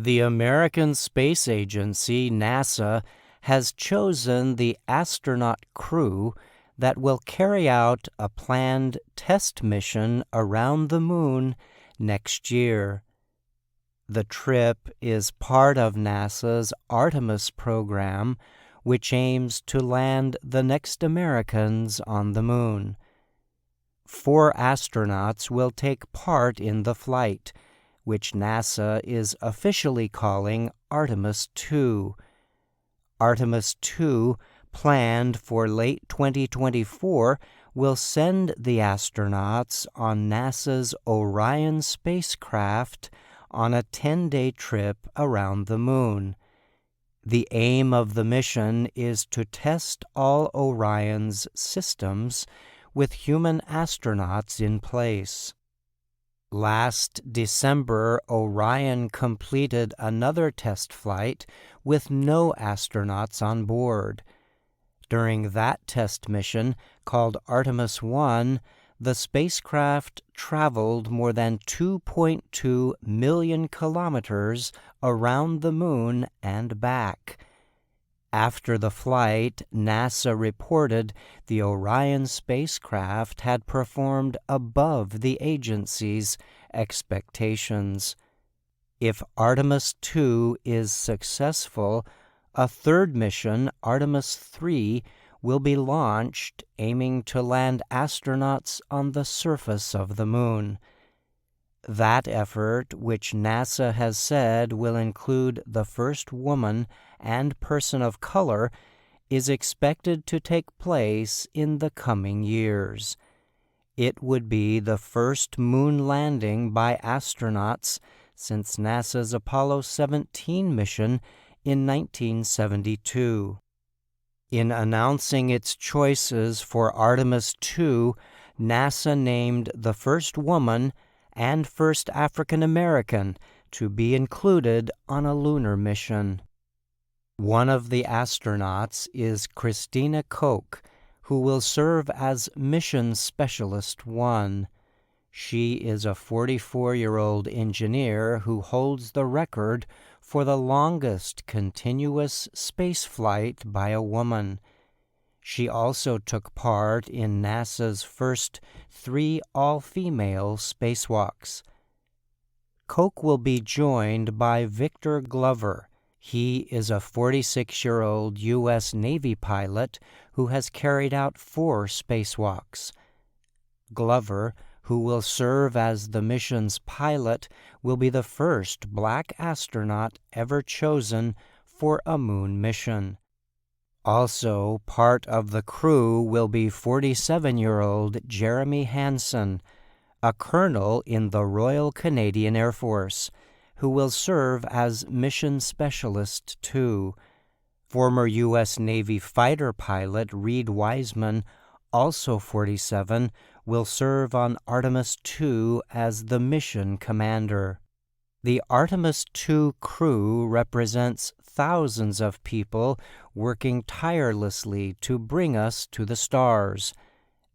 The American Space Agency, NASA, has chosen the astronaut crew that will carry out a planned test mission around the Moon next year. The trip is part of NASA's Artemis program, which aims to land the next Americans on the Moon. 4 astronauts will take part in the flight, which NASA is officially calling Artemis II. Artemis II, planned for late 2024, will send the astronauts on NASA's Orion spacecraft on a 10-day trip around the Moon. The aim of the mission is to test all Orion's systems with human astronauts in place. Last December, Orion completed another test flight with no astronauts on board. During that test mission, called Artemis I, the spacecraft traveled more than 2.2 million kilometers around the Moon and back. After the flight, NASA reported the Orion spacecraft had performed above the agency's expectations. If Artemis II is successful, a third mission, Artemis III, will be launched, aiming to land astronauts on the surface of the Moon. That effort, which NASA has said will include the first woman and person of color, is expected to take place in the coming years. It would be the first moon landing by astronauts since NASA's Apollo 17 mission in 1972. In announcing its choices for Artemis II, NASA named the first woman and first African American to be included on a lunar mission. One of the astronauts is Christina Koch, who will serve as Mission Specialist 1. She is a 44-year-old engineer who holds the record for the longest continuous spaceflight by a woman. She also took part in NASA's first 3 all-female spacewalks. Koch will be joined by Victor Glover. He is a 46-year-old U.S. Navy pilot who has carried out 4 spacewalks. Glover, who will serve as the mission's pilot, will be the first black astronaut ever chosen for a moon mission. Also, part of the crew will be 47-year-old Jeremy Hansen, a colonel in the Royal Canadian Air Force, who will serve as Mission Specialist 2. Former U.S. Navy fighter pilot Reed Wiseman, also 47, will serve on Artemis II as the mission commander. The Artemis II crew represents thousands of people working tirelessly to bring us to the stars.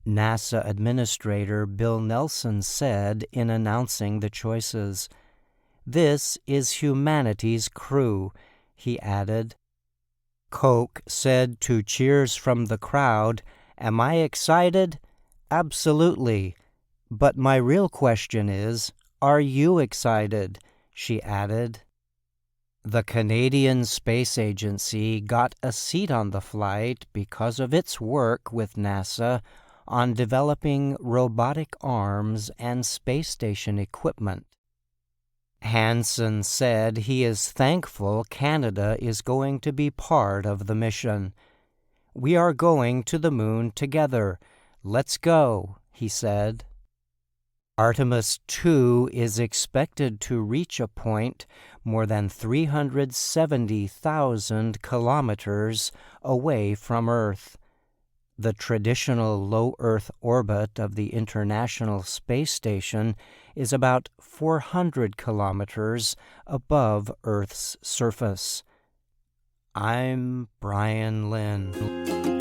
NASA Administrator Bill Nelson said in announcing the choices. "This is humanity's crew," he added. Koch said to cheers from the crowd, "Am I excited? Absolutely. But my real question is, are you excited?" she added. The Canadian Space Agency got a seat on the flight because of its work with NASA on developing robotic arms and space station equipment. Hansen said he is thankful Canada is going to be part of the mission. "We are going to the Moon together. Let's go," he said. Artemis II is expected to reach a point more than 370,000 kilometers away from Earth. The traditional low Earth orbit of the International Space Station is about 400 kilometers above Earth's surface. I'm Brian Lynn.